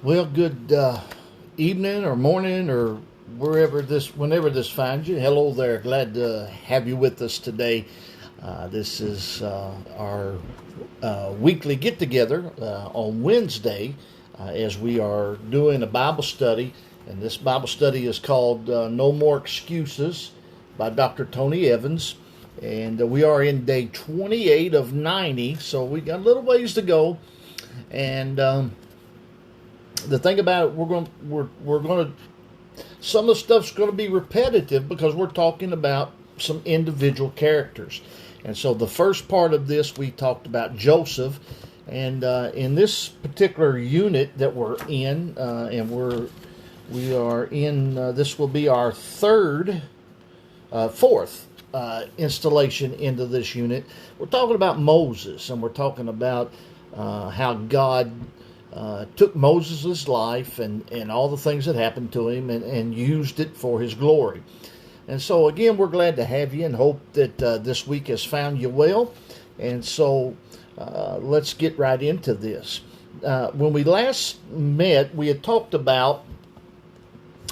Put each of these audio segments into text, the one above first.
Well, good evening or morning or whenever this finds you. Hello there. Glad to have you with us today. This is our weekly get together on Wednesday as we are doing a Bible study. And this Bible study is called No More Excuses by Dr. Tony Evans. And we are in day 28 of 90, so we got a little ways to go. And the thing about it, we're going to some of the stuff's going to be repetitive because we're talking about some individual characters. And so the first part of this, we talked about Joseph, and in this particular unit that we're in, and we are in this will be our fourth installation into this unit. We're talking about Moses, and we're talking about how God took Moses' life and all the things that happened to him and used it for his glory. And so again, we're glad to have you and hope that this week has found you well. And so let's get right into this. When we last met, we had talked about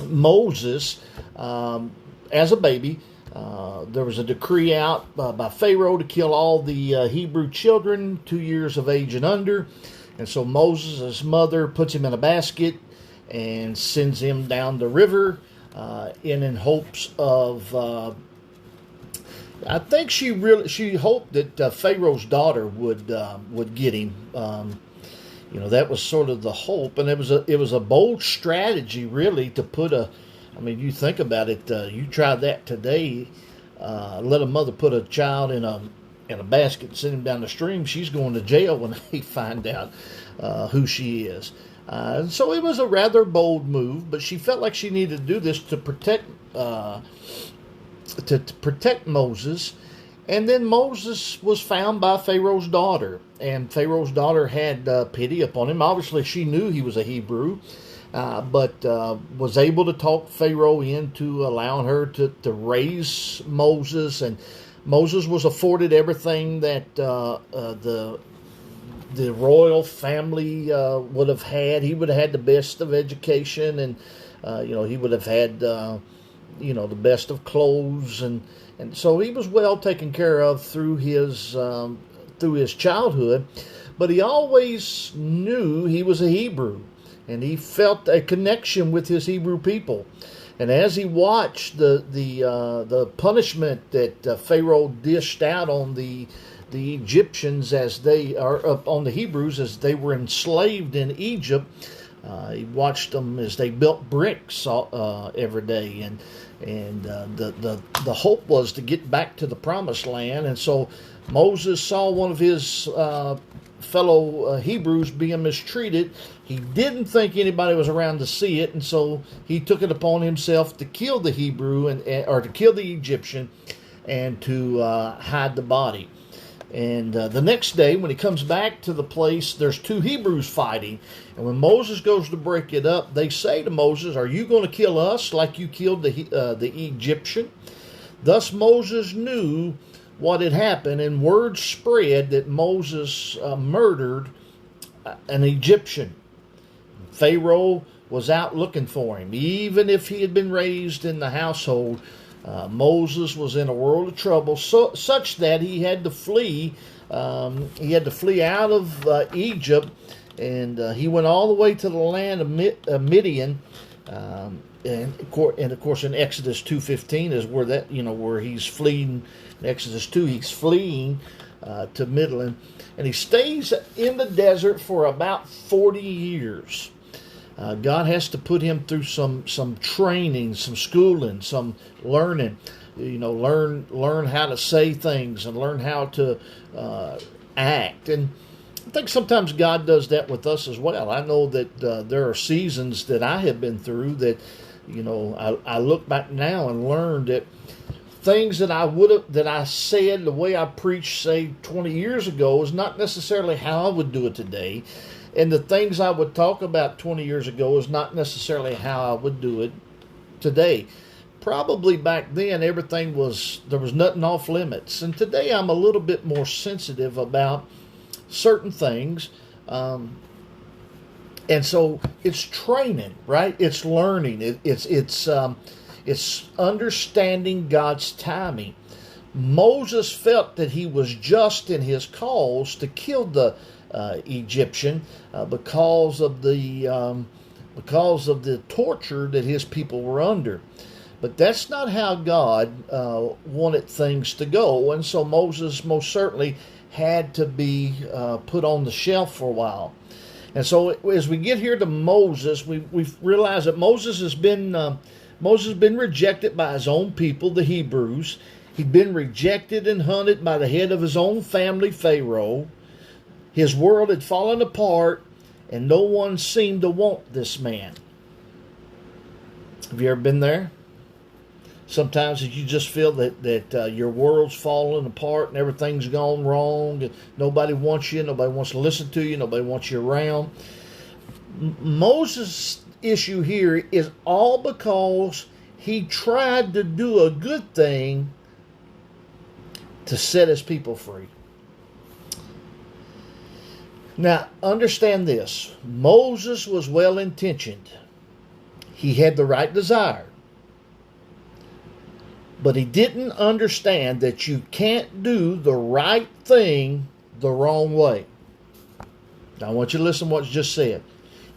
Moses as a baby. There was a decree out by Pharaoh to kill all the Hebrew children 2 years of age and under. And so Moses, his mother, puts him in a basket and sends him down the river in hopes of. I think she hoped that Pharaoh's daughter would get him. That was sort of the hope, and it was a bold strategy, really, to put a. I mean, you think about it. You try that today. Let a mother put a child in a basket and send him down the stream. She's going to jail when they find out who she is. So it was a rather bold move, but she felt like she needed to do this to protect Moses. And then Moses was found by Pharaoh's daughter, and Pharaoh's daughter had pity upon him. Obviously, she knew he was a Hebrew. But was able to talk Pharaoh into allowing her to raise Moses, and Moses was afforded everything that the royal family would have had. He would have had the best of education, and he would have had the best of clothes, and so he was well taken care of through his childhood. But he always knew he was a Hebrew. And he felt a connection with his Hebrew people. And as he watched the punishment that Pharaoh dished out on the Egyptians on the Hebrews as they were enslaved in Egypt, he watched them as they built bricks every day, and the hope was to get back to the promised land. And so Moses saw one of his fellow Hebrews being mistreated. He didn't think anybody was around to see it, and so he took it upon himself to kill the Hebrew or to kill the Egyptian and to hide the body. And the next day, when he comes back to the place, there's two Hebrews fighting. And when Moses goes to break it up, they say to Moses, "Are you going to kill us like you killed the Egyptian?" Thus Moses knew what had happened, and word spread that Moses murdered an Egyptian. Pharaoh was out looking for him. Even if he had been raised in the household, Moses was in a world of trouble, such that he had to flee. He had to flee out of Egypt, and he went all the way to the land of Midian. And of course, in Exodus 2:15 is where he's fleeing. In Exodus 2, he's fleeing to Midian, and he stays in the desert for about 40 years. God has to put him through some training, some schooling, some learning. Learn how to say things and learn how to act. And I think sometimes God does that with us as well. I know that there are seasons that I have been through that, I look back now and learned that things that I said, the way I preached, say, 20 years ago, is not necessarily how I would do it today. And the things I would talk about 20 years ago is not necessarily how I would do it today. Probably back then, there was nothing off limits. And today I'm a little bit more sensitive about certain things. And so it's training, right? It's learning. It's understanding God's timing. Moses felt that he was just in his cause to kill the Egyptian because of the torture that his people were under. But that's not how God wanted things to go, and so Moses most certainly had to be put on the shelf for a while. And so as we get here to Moses, we've realized that Moses has been rejected by his own people, the Hebrews. He'd been rejected and hunted by the head of his own family, Pharaoh. His world had fallen apart, and no one seemed to want this man. Have you ever been there? Sometimes you just feel that your world's falling apart and everything's gone wrong. And nobody wants you. Nobody wants to listen to you. Nobody wants you around. Moses' issue here is all because he tried to do a good thing to set his people free. Now, understand this. Moses was well-intentioned. He had the right desire. But he didn't understand that you can't do the right thing the wrong way. Now, I want you to listen to what's just said.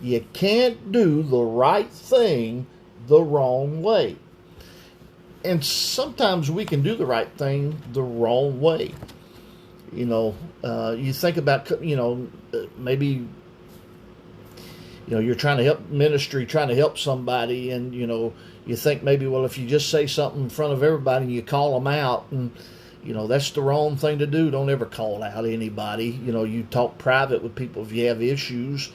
You can't do the right thing the wrong way. And sometimes we can do the right thing the wrong way. You think about, maybe, you're trying to help ministry, trying to help somebody, and, you think maybe, well, if you just say something in front of everybody and you call them out, and, that's the wrong thing to do. Don't ever call out anybody. You talk private with people if you have issues.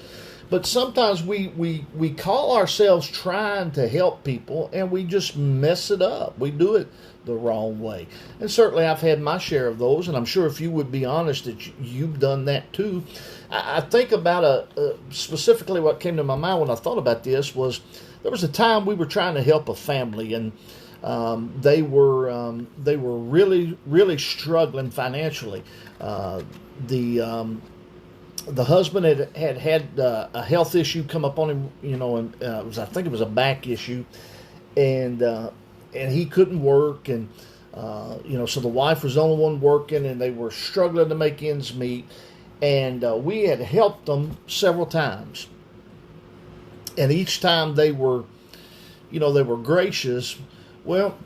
But sometimes we call ourselves trying to help people, and we just mess it up. We do it the wrong way. And certainly I've had my share of those, and I'm sure if you would be honest that you've done that too. I think about specifically what came to my mind when I thought about this was there was a time we were trying to help a family, and they were really, really struggling financially. The husband had a health issue come up on him, and I think it was a back issue, and he couldn't work, and so the wife was the only one working, and they were struggling to make ends meet, and we had helped them several times, and each time they were gracious. Well,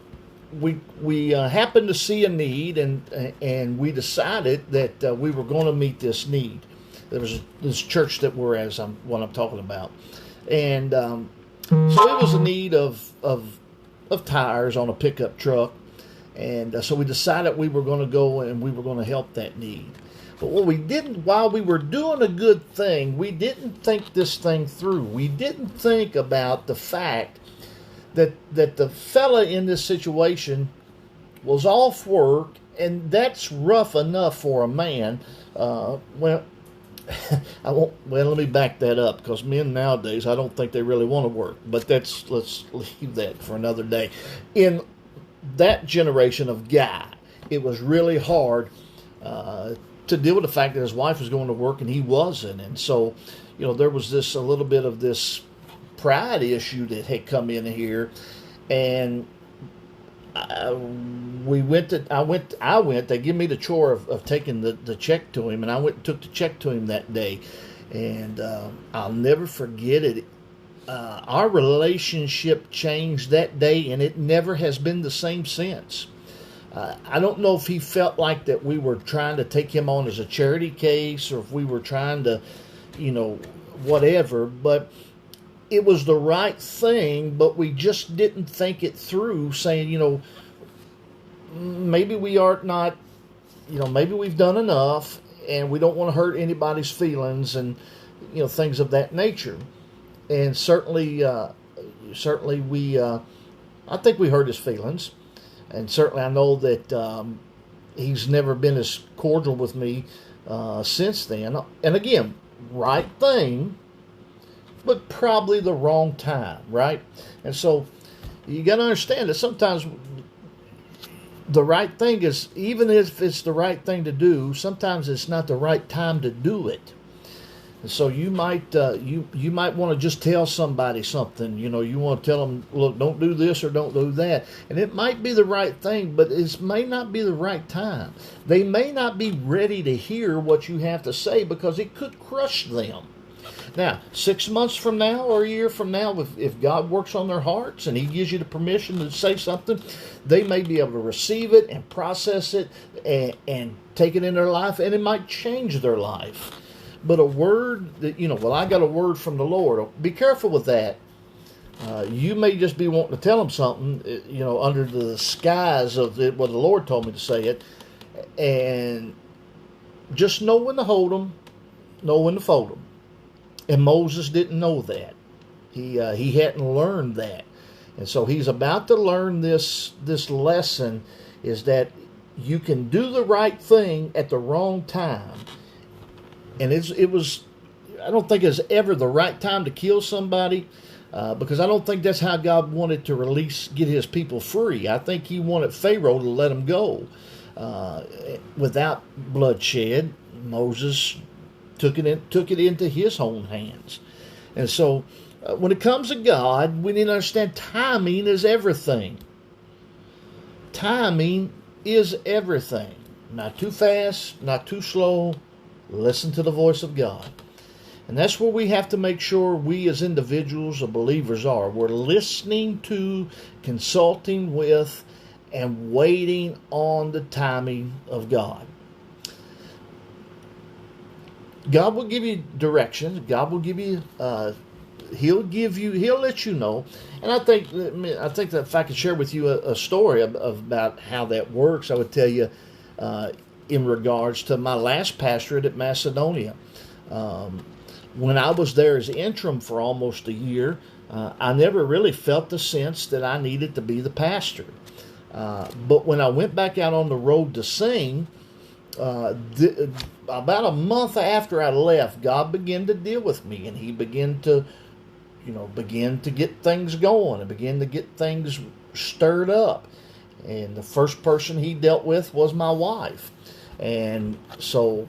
we happened to see a need, and we decided that we were going to meet this need. There was this church that we're at, what I'm talking about, and so it was a need of tires on a pickup truck, and so we decided we were going to go and we were going to help that need. But what we didn't, while we were doing a good thing, we didn't think this thing through. We didn't think about the fact that the fella in this situation was off work, and that's rough enough for a man. Let me back that up, because men nowadays, I don't think they really want to work. But let's leave that for another day. In that generation of guy, it was really hard to deal with the fact that his wife was going to work and he wasn't, and so there was a little bit of this pride issue that had come in here, and I went. They gave me the chore of taking the check to him, and I went and took the check to him that day, and I'll never forget it. Our relationship changed that day, and it never has been the same since. I don't know if he felt like that we were trying to take him on as a charity case, or if we were trying to, whatever, but it was the right thing, but we just didn't think it through, saying, maybe we are not, maybe we've done enough, and we don't want to hurt anybody's feelings, and, things of that nature. And certainly we, I think we hurt his feelings, and certainly I know that he's never been as cordial with me since then. And again, right thing, but probably the wrong time, right? And so you got to understand that sometimes the right thing is, even if it's the right thing to do, sometimes it's not the right time to do it. So you might you might want to just tell somebody something. You want to tell them, look, don't do this or don't do that, and it might be the right thing, but it may not be the right time. They may not be ready to hear what you have to say because it could crush them. Now, 6 months from now or a year from now, if God works on their hearts and He gives you the permission to say something, they may be able to receive it and process it and take it in their life, and it might change their life. But a word that, well, I got a word from the Lord. Be careful with that. You may just be wanting to tell them something, under the disguise of the Lord told me to say it. And just know when to hold them, know when to fold them. And Moses didn't know that. He hadn't learned that. And so he's about to learn this lesson, is that you can do the right thing at the wrong time. And it was, I don't think it's ever the right time to kill somebody, because I don't think that's how God wanted to get His people free. I think He wanted Pharaoh to let them go without bloodshed. Moses took it into his own hands. And so when it comes to God, we need to understand timing is everything. Timing is everything. Not too fast, not too slow. Listen to the voice of God. And that's where we have to make sure we as individuals or believers are. We're listening to, consulting with, and waiting on the timing of God. God will give you directions. God will give you, He'll let you know. And I think that if I could share with you a story about how that works, I would tell you, in regards to my last pastorate at Macedonia. When I was there as interim for almost a year, I never really felt the sense that I needed to be the pastor. But when I went back out on the road to sing, about a month after I left, God began to deal with me, and He began to get things going and begin to get things stirred up. And the first person He dealt with was my wife. And so,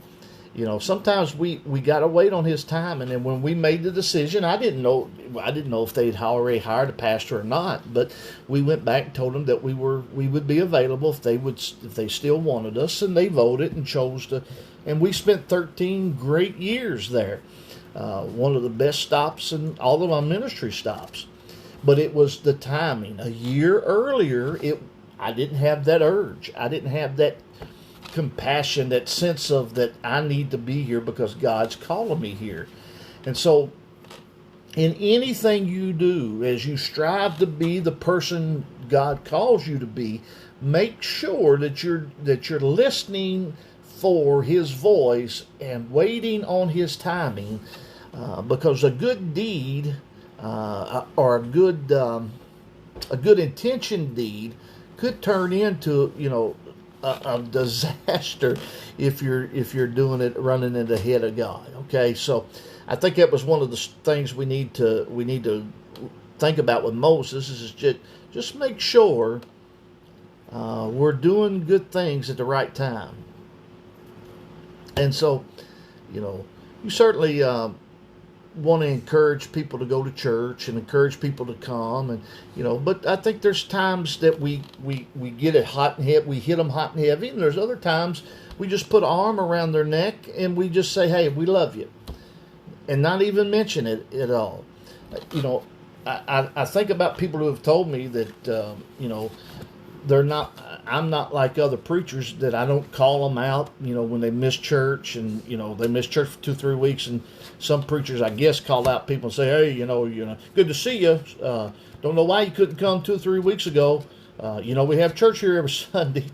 sometimes we got to wait on His time. And then when we made the decision, I didn't know if they'd already hired a pastor or not. But we went back and told them that we would be available if they still wanted us, and they voted and chose to. And we spent 13 great years there. One of the best stops in all of my ministry stops. But it was the timing. A year earlier, I didn't have that urge. I didn't have that compassion, that sense of that I need to be here because God's calling me here. And so in anything you do, as you strive to be the person God calls you to be, make sure that you're listening for His voice and waiting on His timing, because a good deed or a good intention deed could turn into a disaster if you're doing it running into the head of God. Okay, so I think that was one of the things we need to think about with Moses, is just make sure we're doing good things at the right time. And so, you certainly want to encourage people to go to church and encourage people to come, and but I think there's times that we get it hot and heavy, we hit them hot and heavy, and there's other times we just put an arm around their neck and we just say, hey, we love you, and not even mention it at all. I think about people who have told me that I'm not like other preachers, that I don't call them out, when they miss church, and, they miss church for 2-3 weeks. And some preachers, I guess, call out people and say, hey, good to see you. Don't know why you couldn't come 2 or 3 weeks ago. We have church here every Sunday.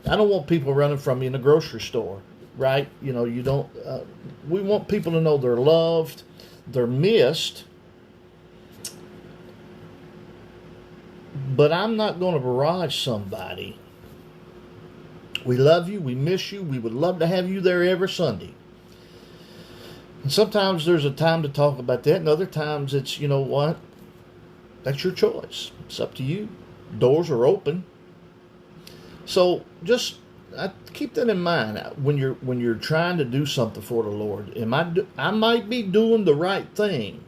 I don't want people running from me in the grocery store, right? You don't, we want people to know they're loved, they're missed. But I'm not going to barrage somebody. We love you. We miss you. We would love to have you there every Sunday. And sometimes there's a time to talk about that, and other times it's, what? That's your choice. It's up to you. Doors are open. So just I keep that in mind when you're trying to do something for the Lord. I might be doing the right thing,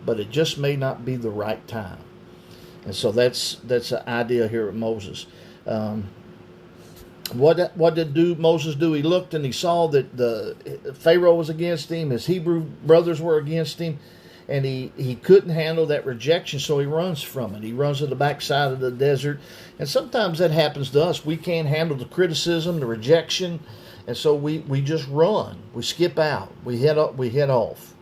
but it just may not be the right time. And so that's the idea here with Moses. What did Moses do? He looked and he saw that the Pharaoh was against him. His Hebrew brothers were against him. And he couldn't handle that rejection, so he runs from it. He runs to the backside of the desert. And sometimes that happens to us. We can't handle the criticism, the rejection, and so we just run. We skip out. We head off.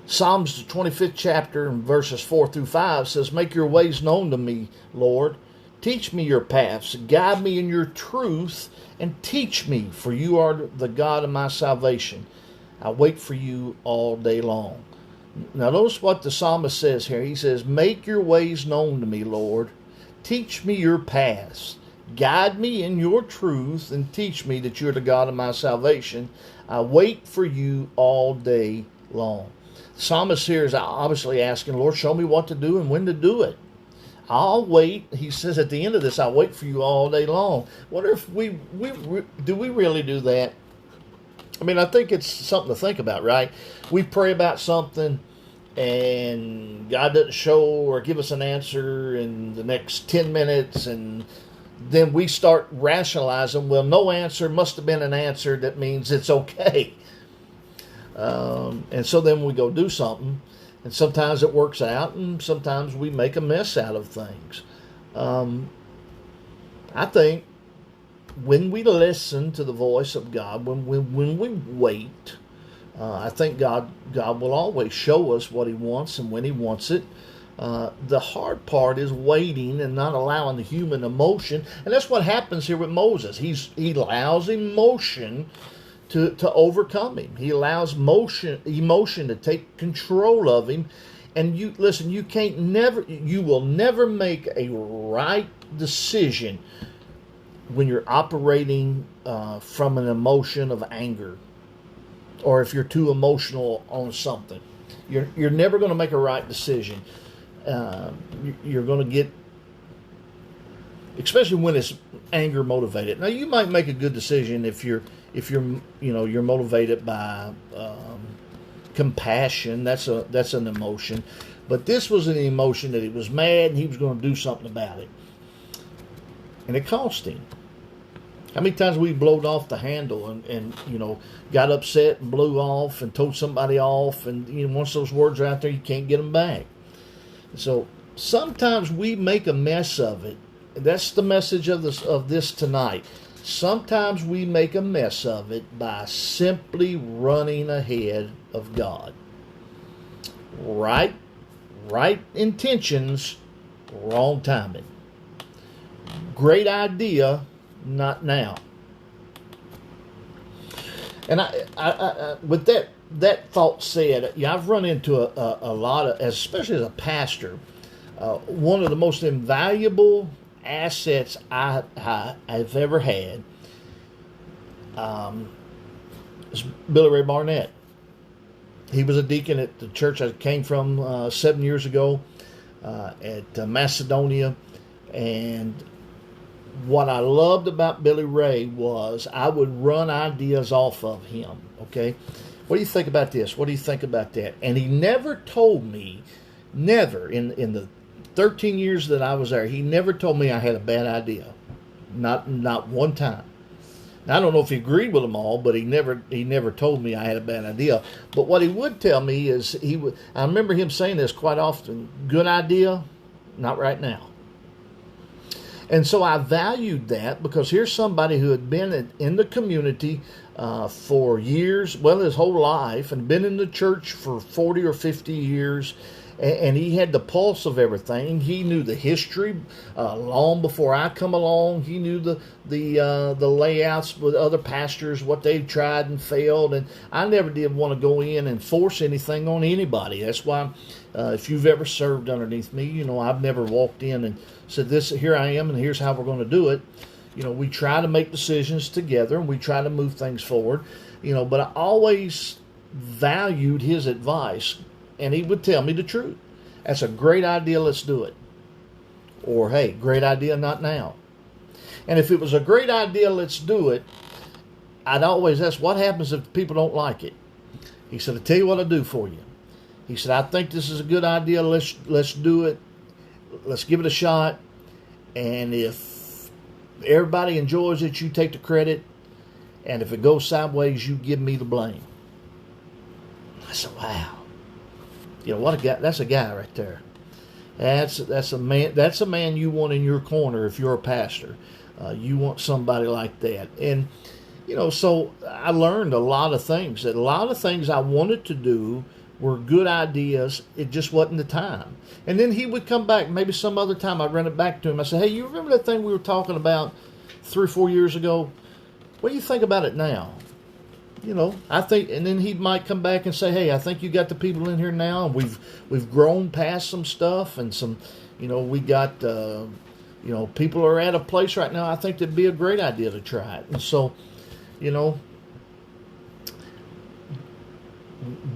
Psalms, the 25th chapter, and verses 4 through 5 says, "Make your ways known to me, Lord. Teach me your paths. Guide me in your truth, and teach me, for you are the God of my salvation. I wait for you all day long." Now notice what the psalmist says here. He says, "Make your ways known to me, Lord. Teach me your paths. Guide me in your truth, and teach me that you're the God of my salvation. I wait for you all day long." The psalmist here is obviously asking, "Lord, show me what to do and when to do it. I'll wait." He says at the end of this, "I'll wait for you all day long." Wonder if we really do that? I mean, I think it's something to think about, right? We pray about something, and God doesn't show or give us an answer in the next 10 minutes, and then we start rationalizing, well, no answer must have been an answer. That means it's okay. And so then we go do something, and sometimes it works out, and sometimes we make a mess out of things. I think when we listen to the voice of God, when we wait, I think God will always show us what He wants and when He wants it. The hard part is waiting and not allowing the human emotion, and that's what happens here with Moses. He allows emotion to overcome him. He allows emotion to take control of him. And you will never make a right decision when you're operating from an emotion of anger, or if you're too emotional on something. You're never going to make a right decision. You're going to get, especially when it's anger motivated. Now, you might make a good decision if you're motivated by compassion. That's an emotion. But this was an emotion that he was mad and he was going to do something about it, and it cost him. How many times we blowed off the handle and got upset and blew off and told somebody off, and once those words are out there, you can't get them back. So sometimes we make a mess of it. That's the message of this tonight. Sometimes we make a mess of it by simply running ahead of God. Right intentions, wrong timing. Great idea, not now. And I with that thought said, I've run into a lot of, especially as a pastor, one of the most invaluable assets I've ever had is Billy Ray Barnett. He was a deacon at the church I came from 7 years ago at Macedonia, and what I loved about Billy Ray was I would run ideas off of him. Okay, what do you think about this? What do you think about that? And he never told me, never in the 13 years that I was there, he never told me I had a bad idea. Not one time. Now, I don't know if he agreed with them all, but he never told me I had a bad idea. But what he would tell me is I remember him saying this quite often: good idea, not right now. And so I valued that, because here's somebody who had been in the community for years, well, his whole life, and been in the church for 40 or 50 years. And he had the pulse of everything. He knew the history long before I come along. He knew the layouts with other pastors, what they tried and failed. And I never did want to go in and force anything on anybody. That's why if you've ever served underneath me, I've never walked in and said, "This, here I am, and here's how we're going to do it." We try to make decisions together, and we try to move things forward. But I always valued his advice. And he would tell me the truth. That's a great idea. Let's do it. Or, hey, great idea, not now. And if it was a great idea, let's do it, I'd always ask, what happens if people don't like it? He said, I'll tell you what I'll do for you. He said, I think this is a good idea. Let's do it. Let's give it a shot. And if everybody enjoys it, you take the credit. And if it goes sideways, you give me the blame. I said, wow. You know, what a guy. That's a guy right there. That's a man. That's a man you want in your corner if you're a pastor. You want somebody like that. And, you know, so I learned a lot of things. That a lot of things I wanted to do were good ideas. It just wasn't the time. And then he would come back. Maybe some other time I'd run it back to him. I said, hey, you remember that thing we were talking about 3 or 4 years ago? What do you think about it now? You know, I think, and then he might come back and say, hey, I think you got the people in here now, and we've grown past some stuff, and some, you know, we got, you know, people are at a place right now, I think that'd be a great idea to try it. And so, you know,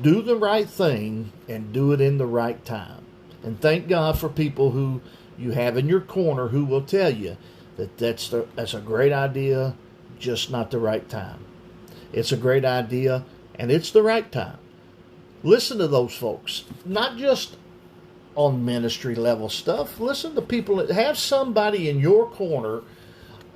do the right thing and do it in the right time. And thank God for people who you have in your corner who will tell you that that's a great idea, just not the right time. It's a great idea, and it's the right time. Listen to those folks, not just on ministry level stuff. Listen to people that have somebody in your corner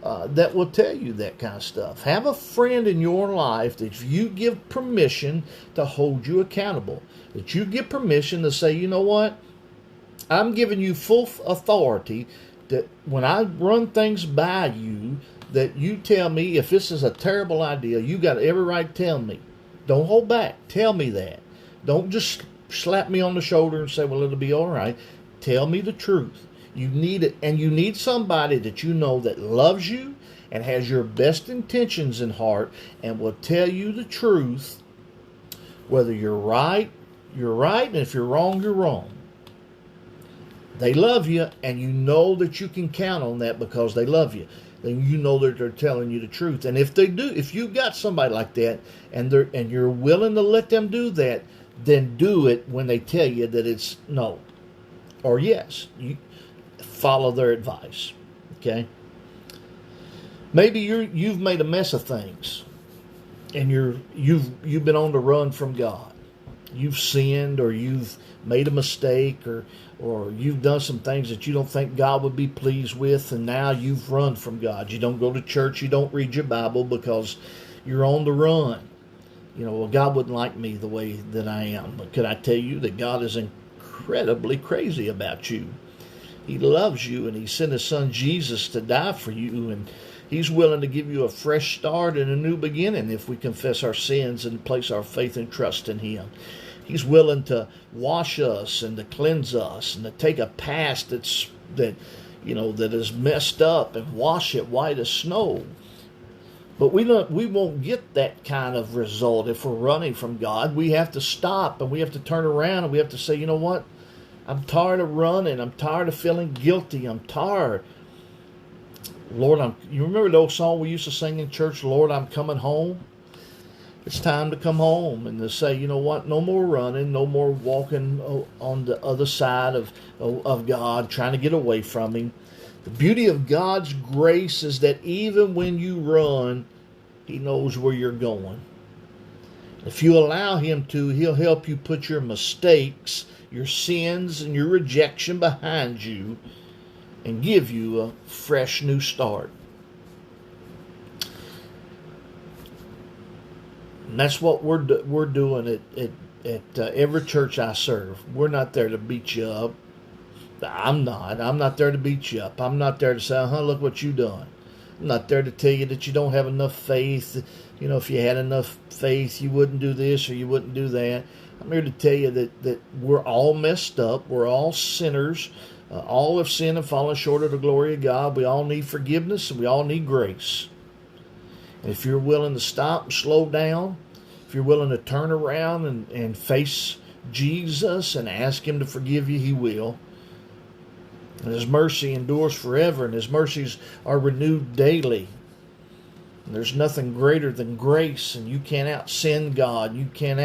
that will tell you that kind of stuff. Have a friend in your life that you give permission to hold you accountable. That you give permission to say, you know what? I'm giving you full authority that when I run things by you, that you tell me if this is a terrible idea. You got every right to tell me. Don't hold back. Tell me that. Don't just slap me on the shoulder and say, well, it'll be all right. Tell me the truth. You need it, and you need somebody that you know that loves you and has your best intentions in heart and will tell you the truth. Whether you're right, and if you're wrong. They love you, and you know that you can count on that because they love you. Then you know that they're telling you the truth. And if they do, if you've got somebody like that, and you're willing to let them do that, then do it when they tell you that it's no or yes. You follow their advice. Okay. Maybe you've made a mess of things, and you've been on the run from God. You've sinned, or you've made a mistake, or you've done some things that you don't think God would be pleased with, and now you've run from God. You don't go to church, you don't read your Bible because you're on the run. You know, well, God wouldn't like me the way that I am. But could I tell you that God is incredibly crazy about you? He loves you, and He sent His Son Jesus to die for you, and He's willing to give you a fresh start and a new beginning if we confess our sins and place our faith and trust in Him. He's willing to wash us and to cleanse us and to take a past that is messed up and wash it white as snow. But we won't get that kind of result if we're running from God. We have to stop, and we have to turn around, and we have to say, you know what? I'm tired of running. I'm tired of feeling guilty. I'm tired. Lord, you remember the old song we used to sing in church, Lord, I'm coming home? It's time to come home and to say, you know what, no more running, no more walking on the other side of God, trying to get away from Him. The beauty of God's grace is that even when you run, He knows where you're going. If you allow Him to, He'll help you put your mistakes, your sins, and your rejection behind you and give you a fresh new start. And that's what we're doing at every church I serve. We're not there to beat you up. I'm not there to beat you up. I'm not there to say, look what you done. I'm not there to tell you that you don't have enough faith. You know, if you had enough faith, you wouldn't do this or you wouldn't do that. I'm here to tell you that we're all messed up. We're all sinners. All have sinned and fallen short of the glory of God. We all need forgiveness, and we all need grace. And if you're willing to stop and slow down, if you're willing to turn around and face Jesus and ask Him to forgive you, He will. And His mercy endures forever, and His mercies are renewed daily. And there's nothing greater than grace, and you can't out-sin God. You can't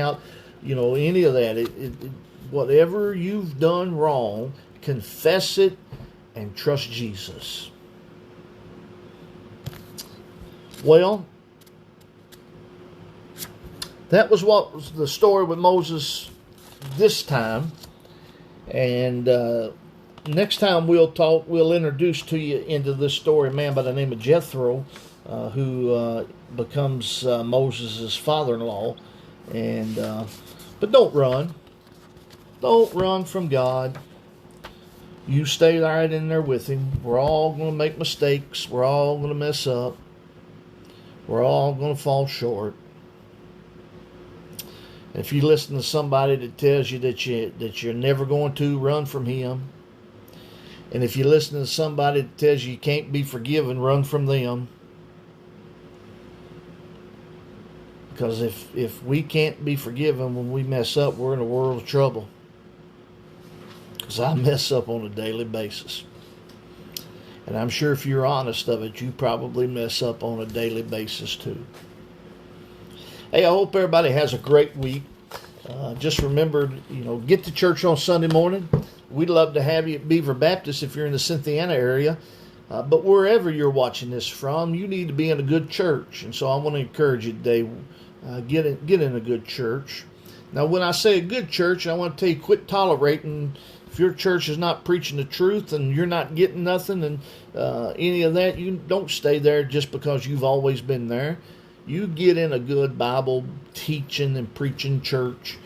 any of that. Whatever you've done wrong, confess it and trust Jesus. Well, that was what was the story with Moses this time. And next time we'll introduce to you into this story a man by the name of Jethro, who becomes Moses' father-in-law. And but don't run. Don't run from God. You stay right in there with Him. We're all going to make mistakes. We're all going to mess up. We're all going to fall short. If you listen to somebody that tells you that you're never going to run from Him, and if you listen to somebody that tells you can't be forgiven, run from them. Because if we can't be forgiven when we mess up, we're in a world of trouble. Because I mess up on a daily basis. And I'm sure if you're honest of it, you probably mess up on a daily basis too. Hey, I hope everybody has a great week. Just remember, get to church on Sunday morning. We'd love to have you at Beaver Baptist if you're in the Cynthiana area. But wherever you're watching this from, you need to be in a good church. And so I want to encourage you today, get in a good church. Now, when I say a good church, I want to tell you, quit tolerating. If your church is not preaching the truth and you're not getting nothing and any of that, you don't stay there just because you've always been there. You get in a good Bible teaching and preaching church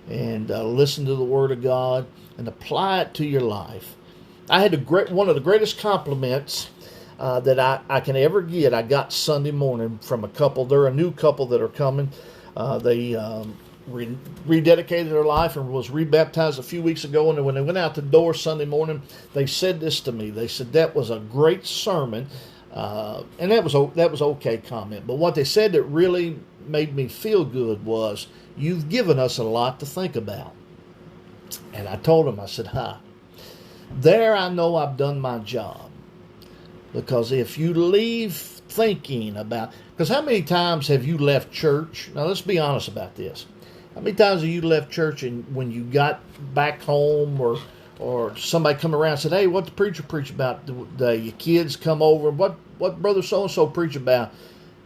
and listen to the Word of God and apply it to your life. I had one of the greatest compliments that I can ever get. I got Sunday morning from a couple. They're a new couple that are coming. They rededicated their life and was rebaptized a few weeks ago. And when they went out the door Sunday morning, they said this to me. They said, that was a great sermon. And that was okay comment. But what they said that really made me feel good was, you've given us a lot to think about. And I told them, I said, there I know I've done my job. Because if you leave thinking about, because how many times have you left church? Now let's be honest about this. How many times have you left church and when you got back home or somebody come around and said, hey, what the preacher preach about today? Your kids come over, what brother so-and-so preach about?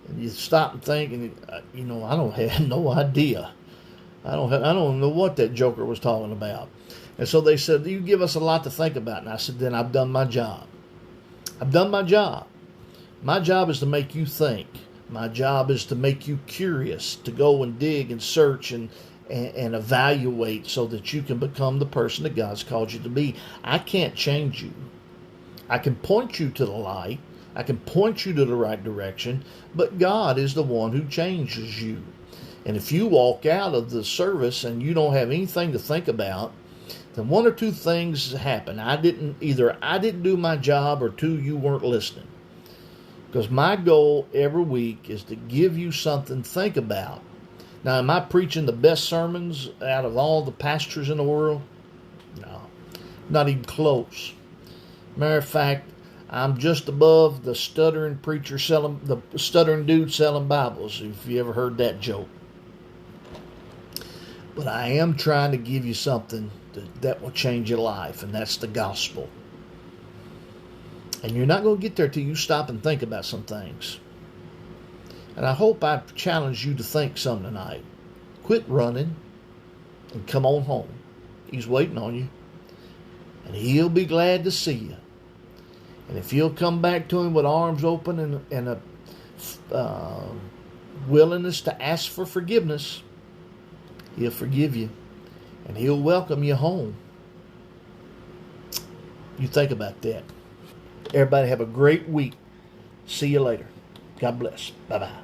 And you stop and think, and I don't have no idea. I don't know what that joker was talking about. And so they said, you give us a lot to think about. And I said, then I've done my job. I've done my job. My job is to make you think. My job is to make you curious, to go and dig and search and evaluate so that you can become the person that God's called you to be. I can't change you. I can point you to the light. I can point you to the right direction, but God is the one who changes you. And if you walk out of the service and you don't have anything to think about, then one or two things happen. Either I didn't do my job, or two, you weren't listening. Because my goal every week is to give you something to think about. Now, am I preaching the best sermons out of all the pastors in the world? No, not even close. Matter of fact, I'm just above the stuttering dude selling Bibles, if you ever heard that joke. But I am trying to give you something that will change your life, and that's the gospel. And you're not going to get there till you stop and think about some things. And I hope I've challenged you to think some tonight. Quit running and come on home. He's waiting on you. And He'll be glad to see you. And if you'll come back to Him with arms open and a willingness to ask for forgiveness, He'll forgive you. And He'll welcome you home. You think about that. Everybody have a great week. See you later. God bless. Bye-bye.